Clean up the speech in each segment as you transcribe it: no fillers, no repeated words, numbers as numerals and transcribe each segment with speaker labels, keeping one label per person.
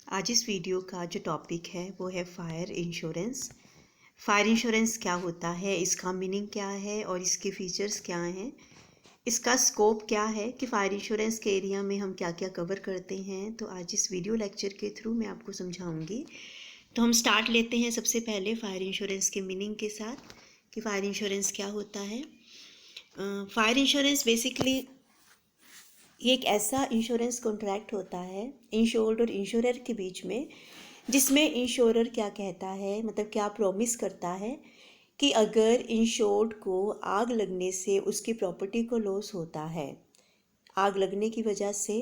Speaker 1: आज इस वीडियो का जो टॉपिक है वो है फायर इंश्योरेंस। फायर इंश्योरेंस क्या होता है, इसका मीनिंग क्या है और इसके फीचर्स क्या हैं, इसका स्कोप क्या है कि फायर इंश्योरेंस के एरिया में हम क्या क्या कवर करते हैं। तो आज इस वीडियो लेक्चर के थ्रू मैं आपको समझाऊंगी। तो हम स्टार्ट लेते हैं सबसे पहले फायर इंश्योरेंस के मीनिंग के साथ कि फायर इंश्योरेंस क्या होता है। फायर इंश्योरेंस बेसिकली ये एक ऐसा इंश्योरेंस कॉन्ट्रैक्ट होता है इंश्योर्ड और इंश्योरर के बीच में, जिसमें इंश्योरर क्या कहता है, मतलब क्या प्रॉमिस करता है कि अगर इंश्योर्ड को आग लगने से उसकी प्रॉपर्टी को लॉस होता है, आग लगने की वजह से,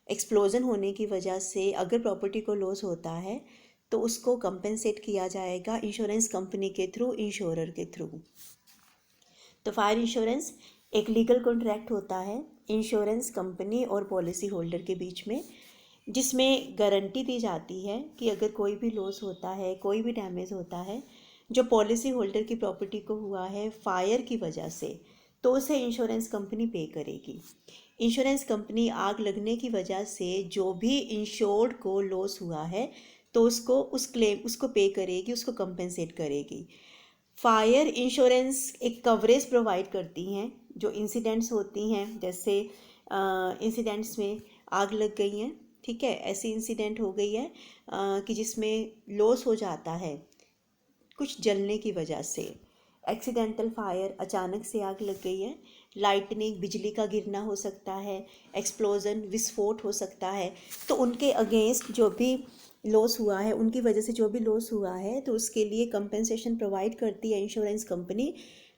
Speaker 1: एक्सप्लोजन होने की वजह से अगर प्रॉपर्टी को लॉस होता है तो उसको कंपेंसेट किया जाएगा इंश्योरेंस कंपनी के थ्रू, इंश्योरर के थ्रू। तो फायर इंश्योरेंस एक लीगल कॉन्ट्रैक्ट होता है इंश्योरेंस कंपनी और पॉलिसी होल्डर के बीच में, जिसमें गारंटी दी जाती है कि अगर कोई भी लॉस होता है, कोई भी डैमेज होता है जो पॉलिसी होल्डर की प्रॉपर्टी को हुआ है फायर की वजह से, तो उसे इंश्योरेंस कंपनी पे करेगी। इंश्योरेंस कंपनी आग लगने की वजह से जो भी इंश्योर्ड को लॉस हुआ है तो उसको पे करेगी, उसको कंपेंसेट करेगी। फायर इंश्योरेंस एक कवरेज प्रोवाइड करती हैं जो इंसिडेंट्स होती हैं, जैसे इंसिडेंट्स में आग लग गई है, ठीक है, ऐसी इंसिडेंट हो गई है कि जिसमें लॉस हो जाता है कुछ जलने की वजह से, एक्सीडेंटल फायर, अचानक से आग लग गई है, लाइटनिंग, बिजली का गिरना हो सकता है, एक्सप्लोजन, विस्फोट हो सकता है। तो उनके अगेंस्ट जो भी लॉस हुआ है, उनकी वजह से जो भी लॉस हुआ है, तो उसके लिए कंपेंसेशन प्रोवाइड करती है इंश्योरेंस कंपनी,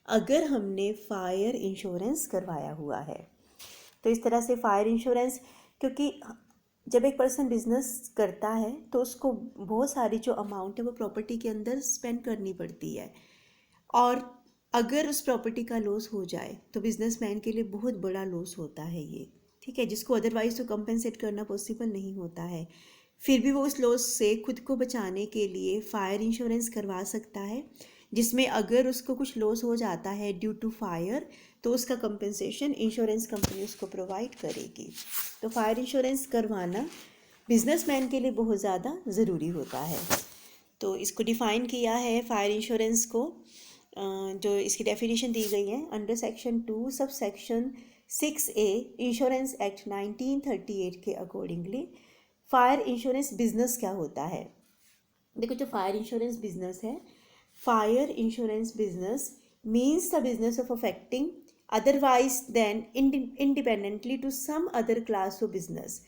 Speaker 1: अगर हमने फायर इंश्योरेंस करवाया हुआ है। तो इस तरह से फायर इंश्योरेंस, क्योंकि जब एक पर्सन बिजनेस करता है तो उसको बहुत सारी जो अमाउंट है वो प्रॉपर्टी के अंदर स्पेंड करनी पड़ती है, और अगर उस प्रॉपर्टी का लॉस हो जाए तो बिजनेसमैन के लिए बहुत बड़ा लॉस होता है ये, ठीक है, जिसको अदरवाइज तो कंपेंसेट करना पॉसिबल नहीं होता है। फिर भी वो उस लॉस से खुद को बचाने के लिए फायर इंश्योरेंस करवा सकता है, जिसमें अगर उसको कुछ लॉस हो जाता है ड्यू टू फायर तो उसका कंपेंसेशन इंश्योरेंस कंपनी उसको प्रोवाइड करेगी। तो फायर इंश्योरेंस करवाना बिजनेसमैन के लिए बहुत ज़्यादा ज़रूरी होता है। तो इसको डिफ़ाइन किया है फायर इंश्योरेंस को, जो इसकी डेफिनेशन दी गई है under section 2 sub section 6A insurance act 1938 के अकॉर्डिंगली। फायर इंश्योरेंस बिजनेस क्या होता है? देखो, जो फायर इंश्योरेंस बिजनेस है, fire insurance business means the business of affecting otherwise then independently to some other class of business,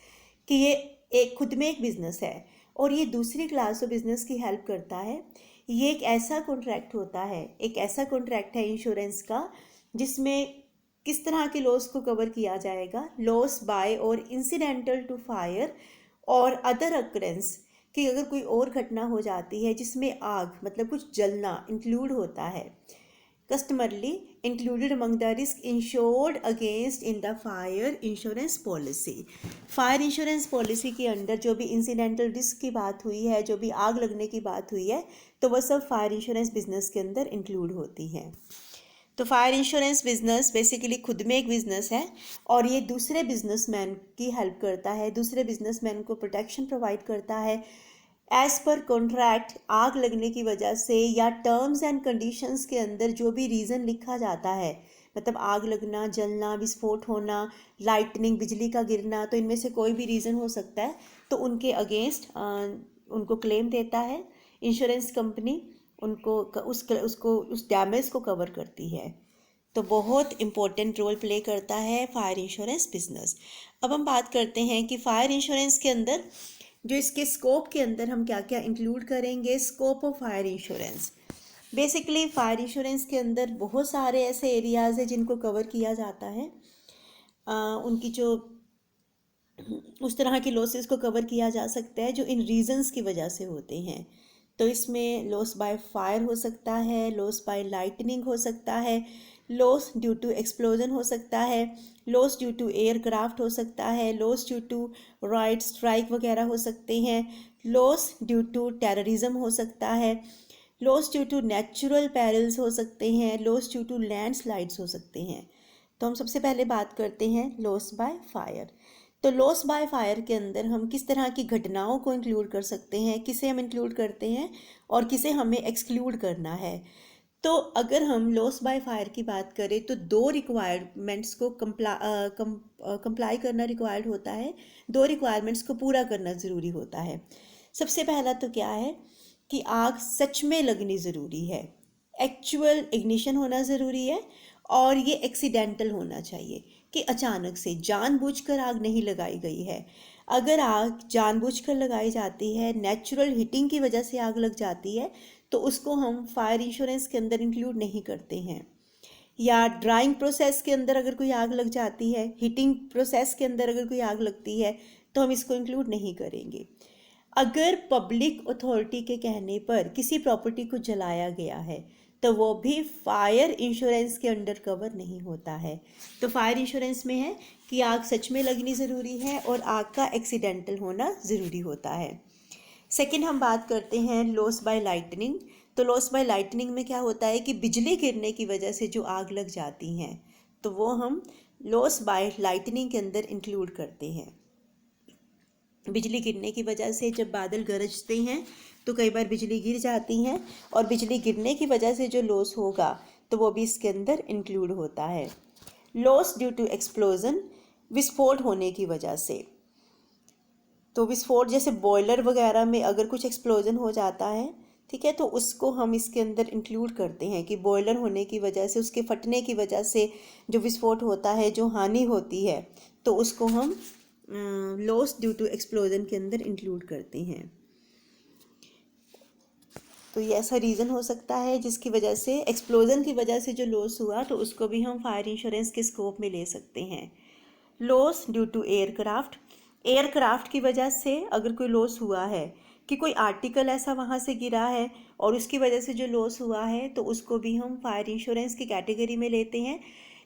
Speaker 1: कि ये एक खुद में एक बिजनेस है और ये दूसरी क्लास ऑफ बिजनेस की हेल्प करता है। ये एक ऐसा कॉन्ट्रैक्ट होता है, एक ऐसा कॉन्ट्रैक्ट है इंश्योरेंस का जिसमें किस तरह के लॉस को कवर किया जाएगा, लॉस बाय और इंसिडेंटल टू फायर और अदर अकरेंस, कि अगर कोई और घटना हो जाती है जिसमें आग, मतलब कुछ जलना इंक्लूड होता है, customarily included among the risk insured against in the fire insurance policy. Fire insurance policy के अंदर जो भी इंसिडेंटल रिस्क की बात हुई है, जो भी आग लगने की बात हुई है, तो वह सब फायर इंश्योरेंस बिजनेस के अंदर इंक्लूड होती हैं। तो फायर इंश्योरेंस बिजनेस बेसिकली खुद में एक बिजनेस है और ये दूसरे बिजनेसमैन की हेल्प करता है, दूसरे बिजनेसमैन को प्रोटेक्शन प्रोवाइड करता है एज पर कॉन्ट्रैक्ट। आग लगने की वजह से या टर्म्स एंड कंडीशंस के अंदर जो भी रीज़न लिखा जाता है, मतलब आग लगना, जलना, विस्फोट होना, लाइटनिंग, बिजली का गिरना, तो इनमें से कोई भी रीज़न हो सकता है, तो उनके अगेंस्ट उनको क्लेम देता है इंश्योरेंस कंपनी, उनको उस डैमेज को कवर करती है। तो बहुत इम्पोर्टेंट रोल प्ले करता है फायर इंश्योरेंस बिजनेस। अब हम बात करते हैं कि फायर इंश्योरेंस के अंदर जो इसके स्कोप के अंदर हम क्या क्या इंक्लूड करेंगे। Scope of fire insurance, basically fire insurance के अंदर बहुत सारे ऐसे एरियाज़ हैं जिनको कवर किया जाता है। उनकी जो उस तरह के लॉसेस को कवर किया जा सकता है जो इन रीजंस की वजह से होते हैं। तो इसमें लॉस बाय फायर हो सकता है, लॉस बाय लाइटनिंग हो सकता है, लॉस ड्यू टू एक्सप्लोजन हो सकता है, लॉस ड्यू टू एयरक्राफ्ट हो सकता है, loss due to riot strike वगैरह हो सकते हैं, लॉस ड्यू टू टेररिज्म हो सकता है, loss due to natural perils हो सकते हैं, लॉस ड्यू टू लैंडस्लाइड्स हो सकते हैं। तो हम सबसे पहले बात करते हैं लॉस बाय फायर। तो लॉस बाय फायर के अंदर हम किस तरह की घटनाओं को इंक्लूड कर सकते हैं, किसे हम इंक्लूड करते हैं और किसे हमें एक्सक्लूड करना है। तो अगर हम लॉस बाय फायर की बात करें तो दो रिक्वायरमेंट्स को कंप्लाई करना रिक्वायर्ड होता है, दो रिक्वायरमेंट्स को पूरा करना ज़रूरी होता है। सबसे पहला तो क्या है कि आग सच में लगनी ज़रूरी है, एक्चुअल इग्निशन होना ज़रूरी है, और ये एक्सीडेंटल होना चाहिए कि अचानक से जानबूझकर आग नहीं लगाई गई है। अगर आग जानबूझकर लगाई जाती है, नेचुरल हीटिंग की वजह से आग लग जाती है, तो उसको हम फायर इंश्योरेंस के अंदर इंक्लूड नहीं करते हैं। या ड्राइंग प्रोसेस के अंदर अगर कोई आग लग जाती है, हीटिंग प्रोसेस के अंदर अगर कोई आग लगती है, तो हम इसको इंक्लूड नहीं करेंगे। अगर पब्लिक अथॉरिटी के कहने पर किसी प्रॉपर्टी को जलाया गया है, तो वो भी फायर इंश्योरेंस के अंडर कवर नहीं होता है। तो फायर इंश्योरेंस में है कि आग सच में लगनी ज़रूरी है और आग का एक्सीडेंटल होना ज़रूरी होता है। सेकंड हम बात करते हैं लॉस बाय लाइटनिंग। तो लॉस बाय लाइटनिंग में क्या होता है कि बिजली गिरने की वजह से जो आग लग जाती हैं, तो वो हम लॉस बाय लाइटनिंग के अंदर इंक्लूड करते हैं। बिजली गिरने की वजह से जब बादल गरजते हैं तो कई बार बिजली गिर जाती हैं, और बिजली गिरने की वजह से जो लॉस होगा तो वो भी इसके अंदर इंक्लूड होता है। लॉस ड्यू टू एक्सप्लोजन, विस्फोट होने की वजह से। तो विस्फोट जैसे बॉयलर वगैरह में अगर कुछ एक्सप्लोजन हो जाता है, ठीक है, तो उसको हम इसके अंदर इंक्लूड करते हैं कि बॉयलर होने की वजह से, उसके फटने की वजह से जो विस्फोट होता है, जो हानि होती है, तो उसको हम लॉस ड्यू टू एक्सप्लोजन के अंदर इंक्लूड करते हैं। तो ये ऐसा रीज़न हो सकता है जिसकी वजह से, एक्सप्लोजन की वजह से जो लॉस हुआ, तो उसको भी हम फायर इंश्योरेंस के स्कोप में ले सकते हैं। Loss due to aircraft, aircraft की वजह से अगर कोई लॉस हुआ है कि कोई आर्टिकल ऐसा वहाँ से गिरा है और उसकी वजह से जो लॉस हुआ है, तो उसको भी हम फायर इंश्योरेंस की कैटेगरी में लेते हैं।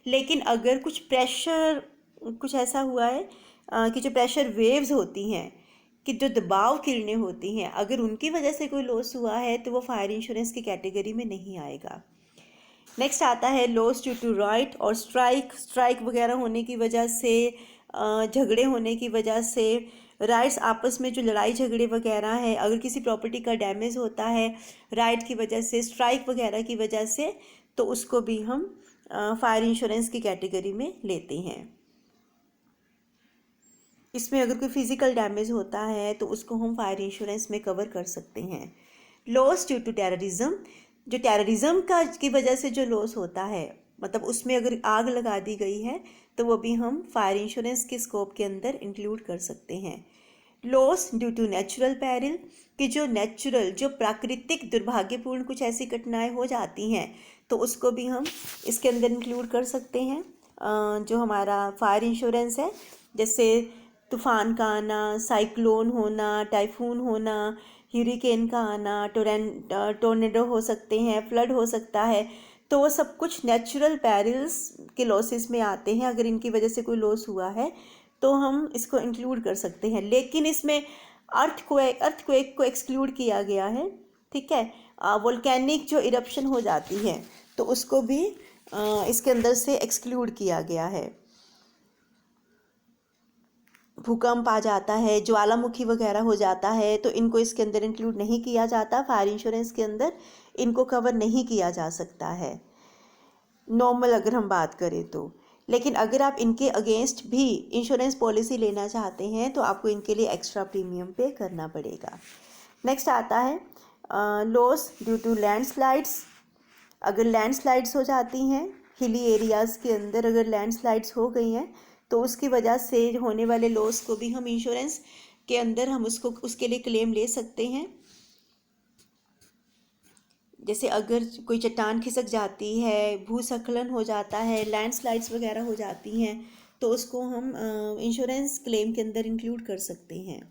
Speaker 1: लेकिन अगर कुछ ऐसा हुआ है कि जो प्रेशर वेव्स होती हैं, कि जो दबाव किरणें होती हैं, अगर उनकी वजह से कोई लॉस हुआ है, तो वो फायर इंश्योरेंस की कैटेगरी में नहीं आएगा। नेक्स्ट आता है लॉस ड्यू टू राइट और स्ट्राइक वगैरह होने की वजह से, झगड़े होने की वजह से, राइट्स आपस में जो लड़ाई झगड़े वगैरह है, अगर किसी प्रॉपर्टी का डैमेज होता है राइट की वजह से, स्ट्राइक वगैरह की वजह से, तो उसको भी हम फायर इंश्योरेंस की कैटेगरी में लेते हैं। इसमें अगर कोई फिजिकल डैमेज होता है तो उसको हम फायर इंश्योरेंस में कवर कर सकते हैं। लॉस ड्यू टू टेररिज्म, जो टेररिज्म की वजह से जो लॉस होता है, मतलब उसमें अगर आग लगा दी गई है, तो वो भी हम फायर इंश्योरेंस के स्कोप के अंदर इंक्लूड कर सकते हैं। Loss due to natural peril, कि जो प्राकृतिक दुर्भाग्यपूर्ण कुछ ऐसी घटनाएं हो जाती हैं, तो उसको भी हम इसके अंदर इंक्लूड कर सकते हैं। जो हमारा फायर इंश्योरेंस है, जैसे तूफ़ान का आना, साइक्लोन होना, टाइफून होना, ह्यूरिकेन का आना, टोर्नेडो हो सकते हैं, फ्लड हो सकता है, तो वो सब कुछ नेचुरल पैरिल्स के लॉसेस में आते हैं। अगर इनकी वजह से कोई लॉस हुआ है तो हम इसको इंक्लूड कर सकते हैं। लेकिन इसमें अर्थक्वेक को एक्सक्लूड किया गया है, ठीक है। वोल्केनिक जो इरप्शन हो जाती है, तो उसको भी इसके अंदर से एक्सक्लूड किया गया है। भूकंप आ जाता है, ज्वालामुखी वगैरह हो जाता है, तो इनको इसके अंदर इंक्लूड नहीं किया जाता। फायर इंश्योरेंस के अंदर इनको कवर नहीं किया जा सकता है नॉर्मल अगर हम बात करें तो। लेकिन अगर आप इनके अगेंस्ट भी इंश्योरेंस पॉलिसी लेना चाहते हैं, तो आपको इनके लिए एक्स्ट्रा प्रीमियम पे करना पड़ेगा। नेक्स्ट आता है लॉस ड्यू टू लैंडस्लाइड्स। अगर लैंडस्लाइड्स हो जाती हैं, हिली एरियाज़ के अंदर अगर लैंडस्लाइड्स हो गई हैं, तो उसकी वजह से होने वाले लॉस को भी हम इंश्योरेंस के अंदर हम उसके लिए क्लेम ले सकते हैं। जैसे अगर कोई चट्टान खिसक जाती है, भूस्खलन हो जाता है, लैंडस्लाइड्स वगैरह हो जाती हैं, तो उसको हम इंश्योरेंस क्लेम के अंदर इंक्लूड कर सकते हैं।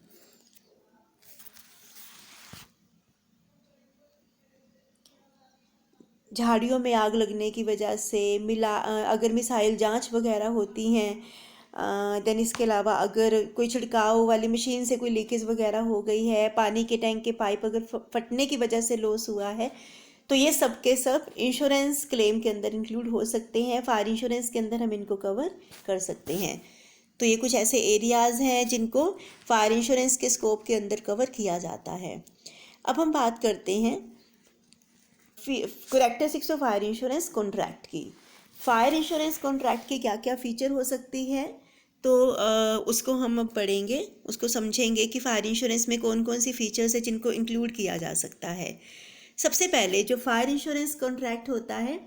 Speaker 1: झाड़ियों में आग लगने की वजह से, अगर मिसाइल जांच वगैरह होती हैं, देन इसके अलावा अगर कोई छिड़काव वाली मशीन से कोई लीकेज वगैरह हो गई है, पानी के टैंक के पाइप अगर फटने की वजह से लॉस हुआ है, तो ये सब के सब इंश्योरेंस क्लेम के अंदर इंक्लूड हो सकते हैं। फायर इंश्योरेंस के अंदर हम इनको कवर कर सकते हैं। तो ये कुछ ऐसे एरियाज़ हैं जिनको फायर इंश्योरेंस के स्कोप के अंदर कवर किया जाता है। अब हम बात करते हैं characteristics of fire insurance contract की। फायर इंश्योरेंस कॉन्ट्रैक्ट की क्या क्या फ़ीचर हो सकती है, तो उसको हम अब पढ़ेंगे, उसको समझेंगे कि फायर इंश्योरेंस में कौन कौन सी फ़ीचर्स है जिनको इंक्लूड किया जा सकता है। सबसे पहले जो फायर इंश्योरेंस कॉन्ट्रैक्ट होता है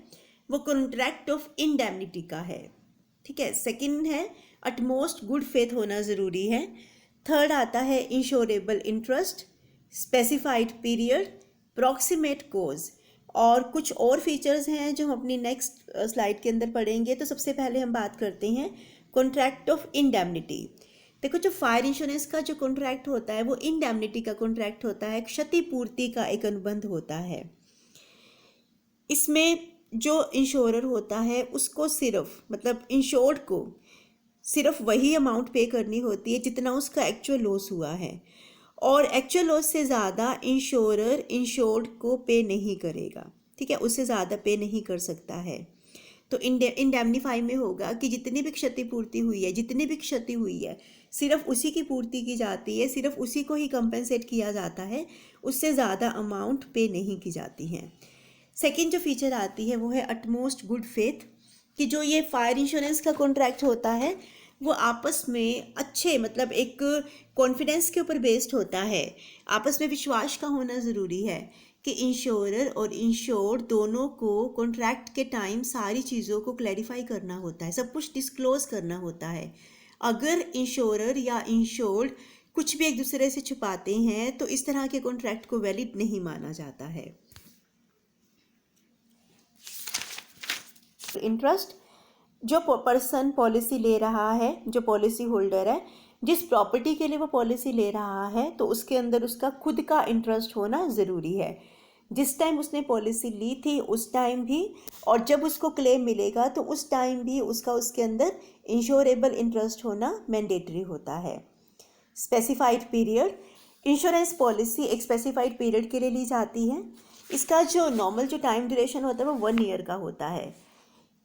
Speaker 1: वो कॉन्ट्रैक्ट ऑफ इंडेमनिटी का है, ठीक है। सेकंड है अटमोस्ट गुड फेथ होना ज़रूरी है। थर्ड आता है insurable interest, specified period, proximate cause, और कुछ और फीचर्स हैं जो हम अपनी नेक्स्ट स्लाइड के अंदर पढ़ेंगे। तो सबसे पहले हम बात करते हैं कॉन्ट्रैक्ट ऑफ इंडेमनिटी। देखो, जो फायर इंश्योरेंस का जो कॉन्ट्रैक्ट होता है वो इंडेमनिटी का कॉन्ट्रैक्ट होता है, क्षतिपूर्ति का एक अनुबंध होता है। इसमें जो इंश्योरर होता है उसको सिर्फ, मतलब इंश्योर्ड को सिर्फ वही अमाउंट पे करनी होती है जितना उसका एक्चुअल लॉस हुआ है, और एक्चुअल लॉस से ज़्यादा इंश्योरर इंश्योर्ड को पे नहीं करेगा, ठीक है, उससे ज़्यादा पे नहीं कर सकता है। तो इंडेमनीफाई में होगा कि जितनी भी क्षतिपूर्ति हुई है, जितनी भी क्षति हुई है, सिर्फ उसी की पूर्ति की जाती है, सिर्फ उसी को ही कंपेंसेट किया जाता है, उससे ज़्यादा अमाउंट पे नहीं की जाती है। सेकेंड जो फीचर आती है वो है अटमोस्ट गुड फेथ, कि जो ये फायर इंश्योरेंस का कॉन्ट्रैक्ट होता है वो आपस में अच्छे, मतलब एक कॉन्फिडेंस के ऊपर बेस्ड होता है, आपस में विश्वास का होना ज़रूरी है कि इंश्योरर और इंश्योर्ड दोनों को कॉन्ट्रैक्ट के टाइम सारी चीज़ों को क्लैरिफाई करना होता है, सब कुछ डिस्क्लोज करना होता है। अगर इंश्योरर या इंश्योर्ड कुछ भी एक दूसरे से छुपाते हैं तो इस तरह के कॉन्ट्रैक्ट को वैलिड नहीं माना जाता है। इंटरेस्ट, जो पर्सन पॉलिसी ले रहा है, जो पॉलिसी होल्डर है, जिस प्रॉपर्टी के लिए वो पॉलिसी ले रहा है, तो उसके अंदर उसका खुद का इंटरेस्ट होना ज़रूरी है। जिस टाइम उसने पॉलिसी ली थी उस टाइम भी, और जब उसको क्लेम मिलेगा तो उस टाइम भी उसका उसके अंदर इंश्योरेबल इंटरेस्ट होना मैंडेटरी होता है। स्पेसिफाइड पीरियड, इंश्योरेंस पॉलिसी एक स्पेसिफाइड पीरियड के लिए ली जाती है। इसका जो नॉर्मल जो टाइम ड्यूरेशन होता है वो 1 ईयर का होता है।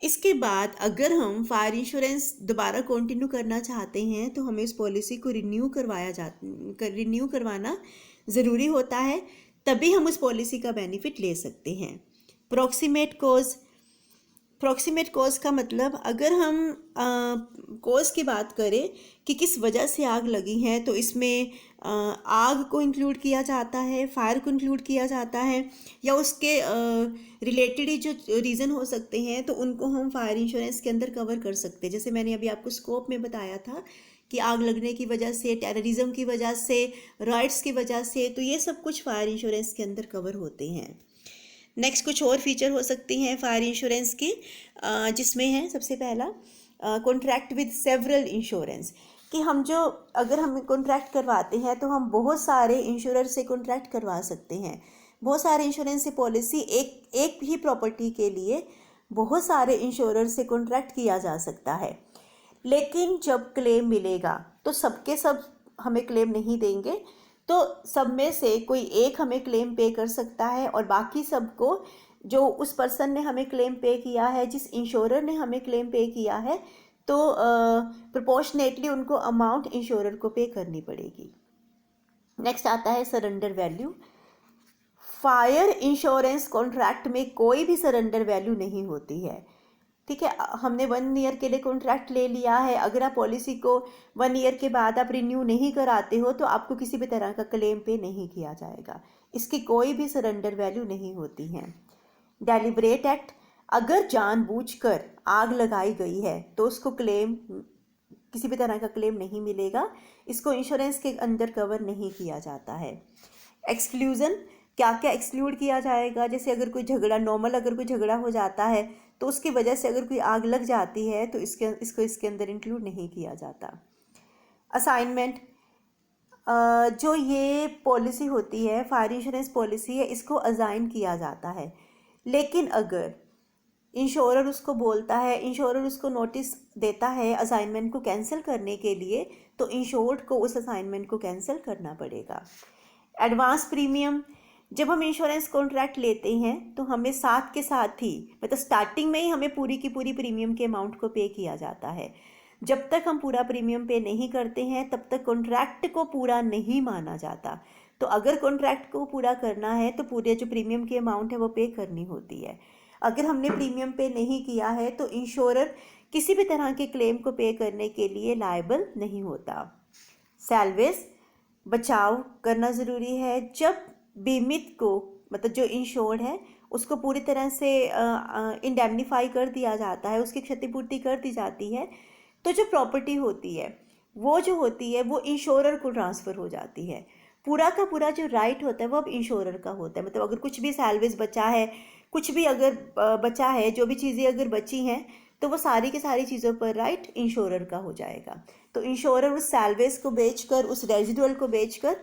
Speaker 1: इसके बाद अगर हम फायर इंश्योरेंस दोबारा कंटिन्यू करना चाहते हैं तो हमें इस पॉलिसी को रिन्यू करवाना ज़रूरी होता है, तभी हम उस पॉलिसी का बेनिफिट ले सकते हैं। प्रॉक्सिमेट कॉज का मतलब, अगर हम कॉज की बात करें कि किस वजह से आग लगी है, तो इसमें आग को इंक्लूड किया जाता है, फायर को इंक्लूड किया जाता है, या उसके रिलेटेड ही जो रीज़न हो सकते हैं तो उनको हम फायर इंश्योरेंस के अंदर कवर कर सकते हैं। जैसे मैंने अभी आपको स्कोप में बताया था कि आग लगने की वजह से, टेररिज्म की वजह से, राइट्स की वजह से, तो ये सब कुछ फायर इंश्योरेंस के अंदर कवर होते हैं। नेक्स्ट कुछ और फीचर हो सकती हैं फायर इंश्योरेंस की, जिसमें है सबसे पहला कॉन्ट्रैक्ट विद सेवरल इंश्योरेंस, कि अगर हम कॉन्ट्रैक्ट करवाते हैं तो हम बहुत सारे इंश्योरर से कॉन्ट्रैक्ट करवा सकते हैं। बहुत सारे इंश्योरेंस से पॉलिसी एक ही प्रॉपर्टी के लिए बहुत सारे इंश्योरर से कॉन्ट्रैक्ट किया जा सकता है, लेकिन जब क्लेम मिलेगा तो सबके सब हमें क्लेम नहीं देंगे, तो सब में से कोई एक हमें क्लेम पे कर सकता है, और बाकी सबको, जो उस पर्सन ने हमें क्लेम पे किया है, जिस इंश्योरर ने हमें क्लेम पे किया है, तो प्रोपोर्शनेटली उनको अमाउंट इंश्योरर को पे करनी पड़ेगी। नेक्स्ट आता है surrender value. Fire insurance contract में कोई भी सरेंडर वैल्यू नहीं होती है, ठीक है। हमने 1 ईयर के लिए कॉन्ट्रैक्ट ले लिया है, अगर आप पॉलिसी को 1 ईयर के बाद आप रिन्यू नहीं कराते हो तो आपको किसी भी तरह का क्लेम पे नहीं किया जाएगा, इसकी कोई भी सरेंडर वैल्यू नहीं होती है। डेलिब्रेट एक्ट, अगर जानबूझकर आग लगाई गई है तो उसको किसी भी तरह का क्लेम नहीं मिलेगा, इसको इंश्योरेंस के अंदर कवर नहीं किया जाता है। एक्सक्लूजन, क्या क्या एक्सक्लूड किया जाएगा, जैसे अगर कोई झगड़ा हो जाता है तो उसकी वजह से अगर कोई आग लग जाती है तो इसको इसके अंदर इंक्लूड नहीं किया जाता। असाइनमेंट, जो ये पॉलिसी होती है, फायर इंश्योरेंस पॉलिसी है, इसको असाइन किया जाता है, लेकिन अगर इंश्योरर उसको बोलता है, इंश्योरर उसको नोटिस देता है असाइनमेंट को कैंसिल करने के लिए, तो इंश्योर्ड को उस असाइनमेंट को कैंसिल करना पड़ेगा। एडवांस प्रीमियम, जब हम इंश्योरेंस कॉन्ट्रैक्ट लेते हैं तो हमें साथ के साथ ही, मतलब स्टार्टिंग में ही हमें पूरी की पूरी प्रीमियम के अमाउंट को पे किया जाता है। जब तक हम पूरा प्रीमियम पे नहीं करते हैं तब तक कॉन्ट्रैक्ट को पूरा नहीं माना जाता। तो अगर कॉन्ट्रैक्ट को पूरा करना है तो पूरे जो प्रीमियम की अमाउंट है वो पे करनी होती है। अगर हमने प्रीमियम पे नहीं किया है तो इंश्योरर किसी भी तरह के क्लेम को पे करने के लिए लायबल नहीं होता। सैल्वेज बचाव करना ज़रूरी है। जब बीमित को मतलब जो इंश्योर्ड है उसको पूरी तरह से इंडेमनीफाई कर दिया जाता है, उसकी क्षतिपूर्ति कर दी जाती है, तो जो प्रॉपर्टी होती है वो जो होती है वो इंश्योरर को ट्रांसफ़र हो जाती है। पूरा का पूरा जो राइट होता है वो अब इंश्योरर का होता है। मतलब अगर कुछ भी सैल्वेज बचा है, कुछ भी अगर बचा है, जो भी चीज़ें अगर बची हैं तो वो सारी की सारी चीज़ों पर राइट इंश्योरर का हो जाएगा। तो इंश्योरर उस सैल्वेज को बेचकर, उस रेजिडुअल को बेचकर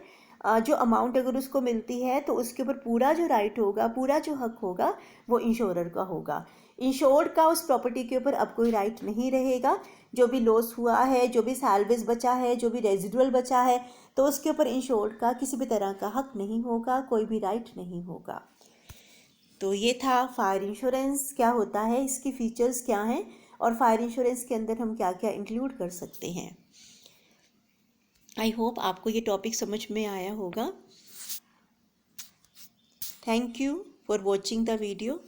Speaker 1: जो अमाउंट अगर उसको मिलती है तो उसके ऊपर पूरा जो राइट होगा, पूरा जो हक होगा वो इंश्योरर का होगा। इंश्योर्ड का उस प्रॉपर्टी के ऊपर अब कोई राइट नहीं रहेगा। जो भी लॉस हुआ है, जो भी सैल्वेज बचा है, जो भी रेजिडुअल बचा है, तो उसके ऊपर इंश्योर्ड का किसी भी तरह का हक नहीं होगा, कोई भी राइट नहीं होगा। तो ये था फायर इंश्योरेंस क्या होता है, इसकी फीचर्स क्या हैं और फायर इंश्योरेंस के अंदर हम क्या क्या इंक्लूड कर सकते हैं। आई होप आपको ये टॉपिक समझ में आया होगा। Thank you for watching the video.